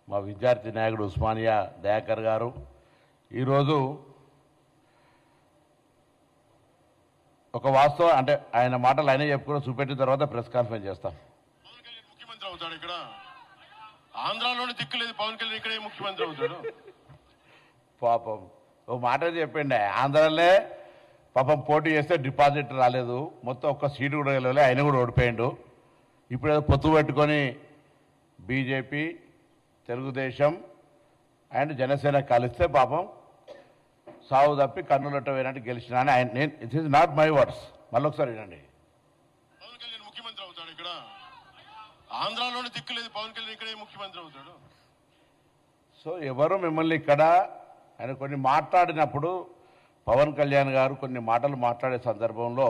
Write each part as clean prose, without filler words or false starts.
మా విద్యార్థి నాయకుడు ఉస్మానియా దయాకర్ గారు ఈరోజు ఒక వాస్తవం అంటే ఆయన మాటలు ఆయనే చెప్పుకుని చూపెట్టిన తర్వాత ప్రెస్ కాన్ఫరెన్స్ చేస్తాం. ముఖ్యమంత్రి అవుతాడు ఇక్కడ, ఆంధ్రాలోనే దిక్కులేదు పవన్ కళ్యాణ్ ఇక్కడే ముఖ్యమంత్రి అవుతాడు. పాపం ఓ మాట చెప్పండి, ఆంధ్రాలో పాపం పోటీ చేస్తే డిపాజిట్ రాలేదు, మొత్తం ఒక్క సీటు కూడా వెళ్ళలే, ఆయన కూడా ఓడిపోయిండు. ఇప్పుడు ఏదో పొత్తు పెట్టుకొని బీజేపీ, తెలుగుదేశం అండ్ జనసేన కలిస్తే పాపం సాగు తప్పి కన్నులట్ట పోయినట్టు గెలిచిన అని ఆయన, నేను it is not my words, మళ్ళీ ఒకసారి వినండి. పవన్ కళ్యాణ్ ముఖ్యమంత్రి అవుతాడు ఇక్కడ, ఆంధ్రాలోనే దిక్కులేదు పవన్ కళ్యాణ్ ఇక్కడే ముఖ్యమంత్రి అవుతాడు. సో ఎవరు మిమ్మల్ని ఇక్కడ ఆయన కొన్ని మాట్లాడినప్పుడు పవన్ కళ్యాణ్ గారు కొన్ని మాటలు మాట్లాడే సందర్భంలో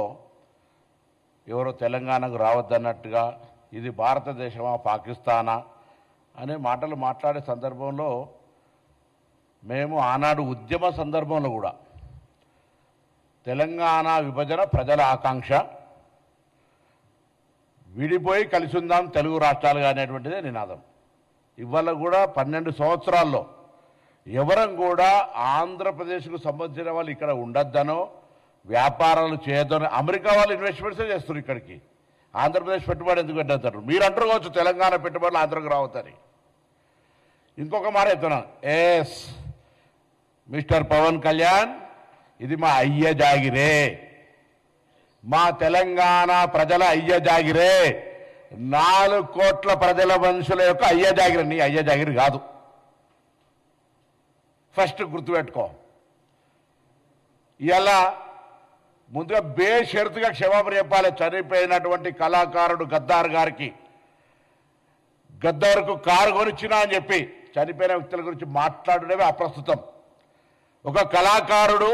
ఎవరో తెలంగాణకు రావద్దన్నట్టుగా ఇది భారతదేశమా పాకిస్తానా అనే మాటలు మాట్లాడే సందర్భంలో మేము ఆనాడు ఉద్యమ సందర్భంలో కూడా తెలంగాణ విభజన ప్రజల ఆకాంక్ష, విడిపోయి కలిసి ఉందాం తెలుగు రాష్ట్రాలుగా అనేటువంటిదే నినాదం. ఇవాళ కూడా 12 సంవత్సరాల్లో ఎవరం కూడా ఆంధ్రప్రదేశ్కు సంబంధించిన వాళ్ళు ఇక్కడ ఉండొద్దనో వ్యాపారాలు చేయొద్దనో, అమెరికా వాళ్ళు ఇన్వెస్ట్మెంట్సే చేస్తున్నారు ఇక్కడికి, ఆంధ్రప్రదేశ్ పెట్టుబడి ఎందుకు పెట్టేస్తారు? మీరు అంటారు కావచ్చు తెలంగాణ పెట్టుబడులు ఆంధ్రకు రావద్దని. ఇంకొక మాట చెప్తున్నాను, ఎస్ మిస్టర్ పవన్ కళ్యాణ్, ఇది మా అయ్య జాగిరే, మా తెలంగాణ ప్రజల అయ్య జాగిరే, 4 కోట్ల ప్రజల మనుషుల యొక్క అయ్య జాగిరి, నీ అయ్య జాగిరి కాదు. ఫస్ట్ గుర్తుపెట్టుకో. ఇలా ముందుగా బేషరతుగా క్షమాపణ చెప్పాలి చనిపోయినటువంటి కళాకారుడు గద్దార్ గారికి. గద్దార్కు కారు కొనిచ్చినా అని చెప్పి చనిపోయిన వ్యక్తుల గురించి మాట్లాడడమే అప్రస్తుతం. ఒక కళాకారుడు,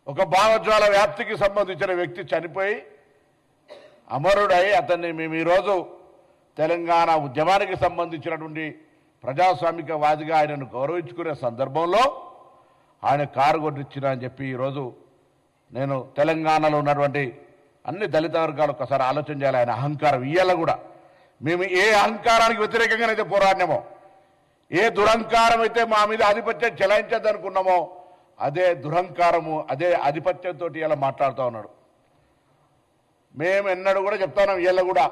ఒక భావజ్వాల వ్యాప్తికి సంబంధించిన వ్యక్తి చనిపోయి అమరుడై అతన్ని మేము ఈరోజు తెలంగాణ ఉద్యమానికి సంబంధించినటువంటి ప్రజాస్వామికవాదిగా ఆయనను గౌరవించుకునే సందర్భంలో ఆయన కారు కొట్టించిన అని చెప్పి ఈరోజు నేను తెలంగాణలో ఉన్నటువంటి అన్ని దళిత వర్గాలు ఒకసారి ఆలోచన చేయాలి. ఆయన అహంకారం ఇయ్యాల కూడా మేము ఏ అహంకారానికి వ్యతిరేకంగానైతే పోరాడినామో, ఏ దురహంకారం అయితే మా మీద ఆధిపత్యం చెలాయించద్దనుకున్నామో అదే దురహంకారము, అదే ఆధిపత్యంతో ఇలా మాట్లాడుతూ ఉన్నాడు. మేము ఎన్నడూ కూడా చెప్తున్నాం, వీళ్ళ కూడా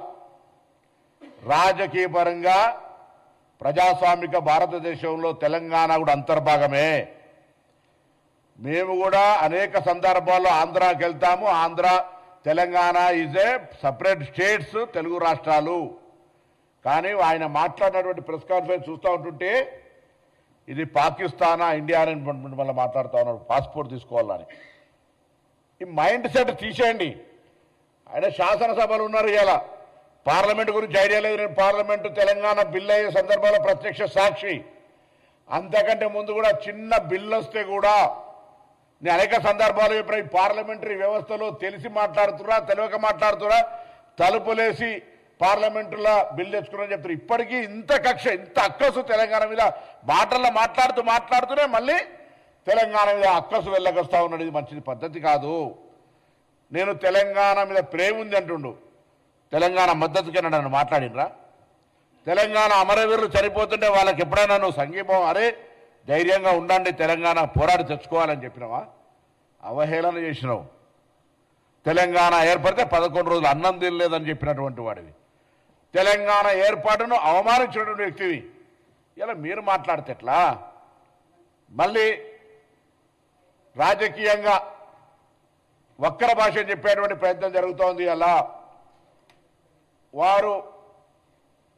రాజకీయ పరంగా ప్రజాస్వామిక భారతదేశంలో తెలంగాణ కూడా అంతర్భాగమే. మేము కూడా అనేక సందర్భాల్లో ఆంధ్రాకి వెళ్తాము. Andhra, Telangana is a separate states, Telugu రాష్ట్రాలు. కానీ ఆయన మాట్లాడినటువంటి ప్రెస్ కాన్ఫరెన్స్ చూస్తూ ఉంటుంటే ఇది పాకిస్తానా ఇండియా అని మళ్ళీ మాట్లాడుతూ ఉన్నారు, పాస్పోర్ట్ తీసుకోవాలని. ఈ మైండ్ సెట్ తీసేయండి. ఆయన శాసనసభలు ఉన్నారు, ఇలా పార్లమెంటు గురించి ఐడియా లేదు. నేను పార్లమెంటు తెలంగాణ బిల్లు అయ్యే సందర్భంలో ప్రత్యక్ష సాక్షి. అంతకంటే ముందు కూడా చిన్న బిల్లు వస్తే కూడా నేను అనేక సందర్భాలు చెప్పిన, ఈ పార్లమెంటరీ వ్యవస్థలో తెలిసి మాట్లాడుతున్నా తెలియక మాట్లాడుతున్నా, తలుపులేసి పార్లమెంటులో బిల్లు తెచ్చుకున్నారని చెప్తారు. ఇప్పటికీ ఇంత కక్ష, ఇంత అక్కసు తెలంగాణ మీద మాటల్లో మాట్లాడుతూనే మళ్ళీ తెలంగాణ మీద అక్కసు వెళ్ళకొస్తా ఉన్నాడు. ఇది మంచిది పద్ధతి కాదు. నేను తెలంగాణ మీద ప్రేమ ఉంది అంటుండు, తెలంగాణ మద్దతుకి నన్ను మాట్లాడినరా? తెలంగాణ అమరవీరులు చనిపోతుంటే వాళ్ళకి ఎప్పుడైనా నువ్వు సంఘీభావం, అరే ధైర్యంగా ఉండండి తెలంగాణ పోరాడి తెచ్చుకోవాలని చెప్పినావా? అవహేళన చేసినావు. తెలంగాణ ఏర్పడితే 11 రోజులు అన్నం తినలేదని చెప్పినటువంటి వాడివి. తెలంగాణ ఏర్పాటును అవమానించినటువంటి వ్యక్తివి. ఇలా మీరు మాట్లాడితే ఎట్లా? మళ్ళీ రాజకీయంగా వక్ర భాష చెప్పేటువంటి ప్రయత్నం జరుగుతోంది. అలా వారు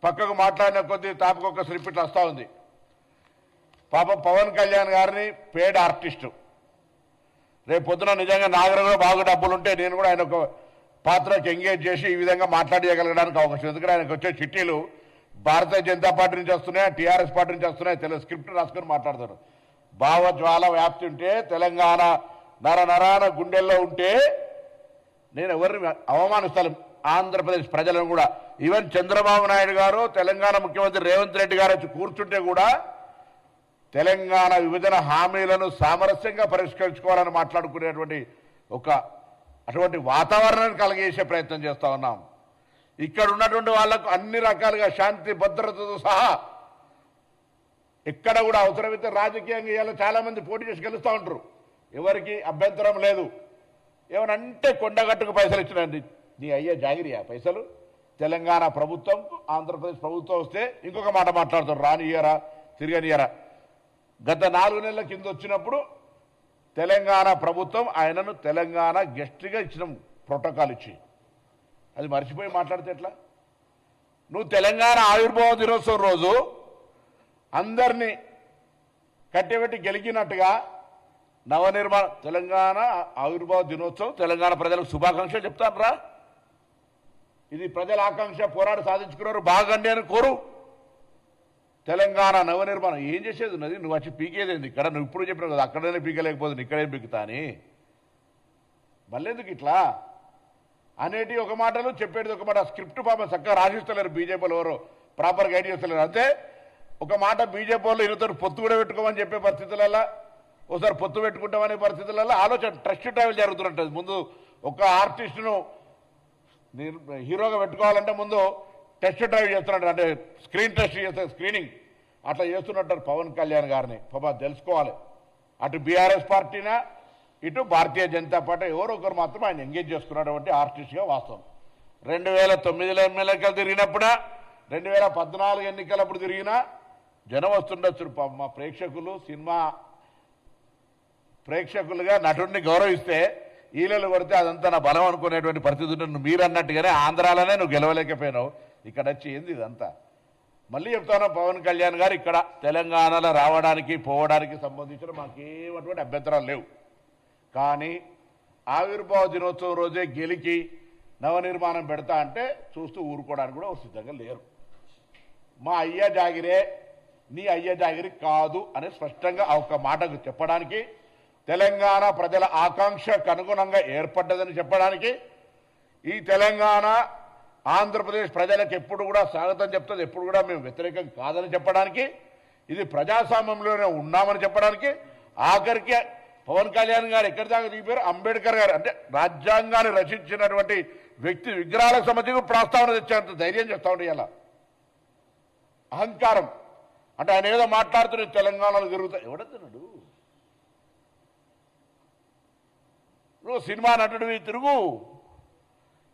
పక్కకు మాట్లాడిన కొద్దీ తాపకొక స్లిప్పిట్లు వస్తూ ఉంది. పాపం పవన్ కళ్యాణ్ గారిని పేడ్ ఆర్టిస్టు, రేపు పొద్దున నిజంగా నాగరంలో బాగా డబ్బులుంటే నేను కూడా ఆయన ఒక పాత్రకి ఎంగేజ్ చేసి ఈ విధంగా మాట్లాడగలగడానికి అవకాశం. ఎందుకంటే ఆయనకు వచ్చే చిట్టీలు భారతీయ జనతా పార్టీ నుంచి వస్తున్నాయి, టీఆర్ఎస్ పార్టీ నుంచి వస్తున్నాయి, స్క్రిప్ట్ రాసుకొని మాట్లాడతారు. భావజ్వాల వ్యాప్తి ఉంటే, తెలంగాణ నరాన గుండెల్లో ఉంటే నేను ఎవరిని అవమానిస్తాను? ఆంధ్రప్రదేశ్ ప్రజలను కూడా. ఈవెన్ చంద్రబాబు నాయుడు గారు, తెలంగాణ ముఖ్యమంత్రి రేవంత్ రెడ్డి గారు వచ్చి కూర్చుంటే కూడా తెలంగాణ విభజన హామీలను సామరస్యంగా పరిష్కరించుకోవాలని మాట్లాడుకునేటువంటి అటువంటి వాతావరణాన్ని కలిగేసే ప్రయత్నం చేస్తూ ఉన్నాం. ఇక్కడ ఉన్నటువంటి వాళ్లకు అన్ని రకాలుగా శాంతి భద్రతతో సహా ఎక్కడ కూడా అవసరమైతే రాజకీయంగా ఇవాళ చాలా మంది పోటీ చేసి గెలుస్తూ ఉంటారు, ఎవరికి అభ్యంతరం లేదు. ఏమనంటే కొండగట్టుకు పైసలు ఇచ్చినండి, నీ అయ్యే జాగిరియా పైసలు? తెలంగాణ ప్రభుత్వం ఆంధ్రప్రదేశ్ ప్రభుత్వం వస్తే ఇంకొక మాట మాట్లాడతారు, రానియరా తిరగనియరా. గత 4 నెలల కింద వచ్చినప్పుడు తెలంగాణ ప్రభుత్వం ఆయనను తెలంగాణ గెస్ట్గా ఇచ్చిన ప్రోటోకాల్ ఇచ్చి, అది మర్చిపోయి మాట్లాడితే ఎట్లా? నువ్వు తెలంగాణ ఆవిర్భావ దినోత్సవం రోజు అందరినీ కట్టెబెట్టి గెలిగినట్టుగా నవనిర్మాణ తెలంగాణ ఆవిర్భావ దినోత్సవం తెలంగాణ ప్రజలకు శుభాకాంక్షలు చెప్తాను రా. ఇది ప్రజల ఆకాంక్ష, పోరాడి సాధించుకున్నారు, బాగండి అని కోరు. తెలంగాణ నవనిర్మాణం ఏం చేసేది ఉన్నది? నువ్వు వచ్చి పీకేదేంది ఇక్కడ? నువ్వు ఇప్పుడు చెప్పినావు కదా అక్కడనే పీకలేకపోతుంది, ఇక్కడేం పీకుతా అని. మళ్ళెందుకు ఇట్లా అనేటి ఒక మాటలు, చెప్పేది ఒక మాట. స్క్రిప్ట్ పాపం చక్కగా రాసిస్తలేరు బీజేపీలో, ఎవరో ప్రాపర్ గైడ్ చేస్తలేరు. అంతే ఒక మాట బీజేపీ వాళ్ళు ఈయనతో పొత్తు కూడా పెట్టుకోమని చెప్పే పరిస్థితులలో, ఒకసారి పొత్తు పెట్టుకుంటామనే పరిస్థితులలో ఆలోచన ట్రస్ట్ ట్రావెల్ జరుగుతున్నట్టు. ముందు ఒక ఆర్టిస్టును హీరోగా పెట్టుకోవాలంటే ముందు టెస్ట్ డ్రైవ్ చేస్తున్నట్టు, అంటే స్క్రీన్ టెస్ట్ చేస్తారు, స్క్రీనింగ్ అట్లా చేస్తున్నట్టు పవన్ కళ్యాణ్ గారిని పాప తెలుసుకోవాలి. అటు బీఆర్ఎస్ పార్టీనా ఇటు భారతీయ జనతా పార్టీ ఎవరో ఒకరు మాత్రం ఆయన ఎంగేజ్ చేసుకున్నటువంటి ఆర్టిస్ట్గా వాస్తవం. 2009లో ఎమ్మెల్యేలు తిరిగినప్పుడా 2014 ఎన్నికలప్పుడు తిరిగినా జనం వస్తుండొచ్చు. మా ప్రేక్షకులు సినిమా ప్రేక్షకులుగా నటుడిని గౌరవిస్తే ఈలలు కొడితే అదంతా నా బలం అనుకునేటువంటి పరిస్థితి ఉంటుంది. మీరు అన్నట్టుగానే ఆంధ్రాలోనే నువ్వు గెలవలేకపోయినావు, ఇక్కడ వచ్చి ఏంది ఇదంతా? మళ్ళీ చెప్తాను, పవన్ కళ్యాణ్ గారు ఇక్కడ తెలంగాణలో రావడానికి పోవడానికి సంబంధించిన మాకేమటువంటి అభ్యంతరాలు లేవు. కానీ ఆవిర్భావ దినోత్సవం రోజే గెలికి నవనిర్మాణం పెడతా అంటే చూస్తూ ఊరుకోవడానికి కూడా సిద్ధంగా లేరు. మా అయ్య జాగిరే నీ అయ్య జాగిరి కాదు అని స్పష్టంగా ఒక మాటకు చెప్పడానికి, తెలంగాణ ప్రజల ఆకాంక్షకు అనుగుణంగా ఏర్పడ్డదని చెప్పడానికి, ఈ తెలంగాణ ఆంధ్రప్రదేశ్ ప్రజలకు ఎప్పుడు కూడా స్వాగతం చెప్తుంది, ఎప్పుడు కూడా మేము వ్యతిరేకం కాదని చెప్పడానికి, ఇది ప్రజాస్వామ్యంలోనే ఉన్నామని చెప్పడానికి, ఆఖరికి పవన్ కళ్యాణ్ గారు ఎక్కడి దాకా దిగిపోయారు, అంబేద్కర్ గారు అంటే రాజ్యాంగాన్ని రచించినటువంటి వ్యక్తి విగ్రహాలకు సంబంధించి ప్రస్తావన తెచ్చేంత ధైర్యం చేస్తా ఉండే ఇలా అహంకారం. అంటే ఆయన ఏదో మాట్లాడుతున్న తెలంగాణలో తిరుగుతాయి, ఎవడతున్నాడు? నువ్వు సినిమా నటుడివి, తిరుగు.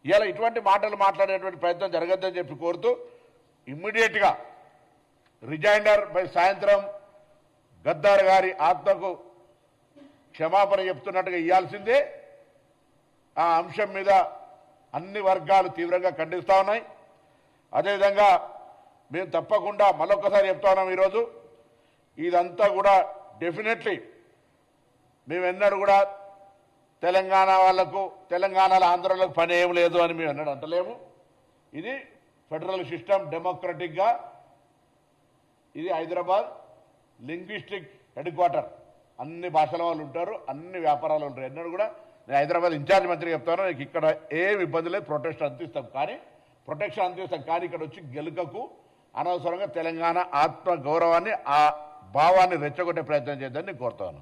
ఇలా ఇటువంటి మాటలు మాట్లాడేటువంటి ప్రయత్నం జరగద్దని చెప్పి కోరుతూ ఇమ్మీడియట్గా రిజైండర్ బై సాయంత్రం గద్దార్ గారి ఆత్మకు క్షమాపణ చెప్తున్నట్టుగా ఇవ్వాల్సిందే. ఆ అంశం మీద అన్ని వర్గాలు తీవ్రంగా ఖండిస్తూ ఉన్నాయి. అదేవిధంగా మేము తప్పకుండా మరొకసారి చెప్తా ఉన్నాం, ఈరోజు ఇదంతా కూడా డెఫినెట్లీ మేము ఎన్నడూ కూడా తెలంగాణ వాళ్లకు తెలంగాణలో ఆంధ్రలకు పని ఏం లేదు అని మేము ఎన్నడూ అంటలేము. ఇది ఫెడరల్ సిస్టమ్, డెమోక్రటిక్గా ఇది హైదరాబాద్ లింగ్విస్టిక్ హెడ్ క్వార్టర్, అన్ని భాషల వాళ్ళు ఉంటారు, అన్ని వ్యాపారాలు ఉంటారు. ఎన్నడూ కూడా నేను హైదరాబాద్ ఇన్ఛార్జ్ మంత్రి చెప్తాను, నీకు ఇక్కడ ఏమి ఇబ్బంది లేదు, ప్రొటెక్షన్ అందిస్తాం కానీ ఇక్కడ వచ్చి గెలుకకు అనవసరంగా తెలంగాణ ఆత్మ గౌరవాన్ని ఆ భావాన్ని రెచ్చగొట్టే ప్రయత్నం చేద్దని నేను కోరుతాను.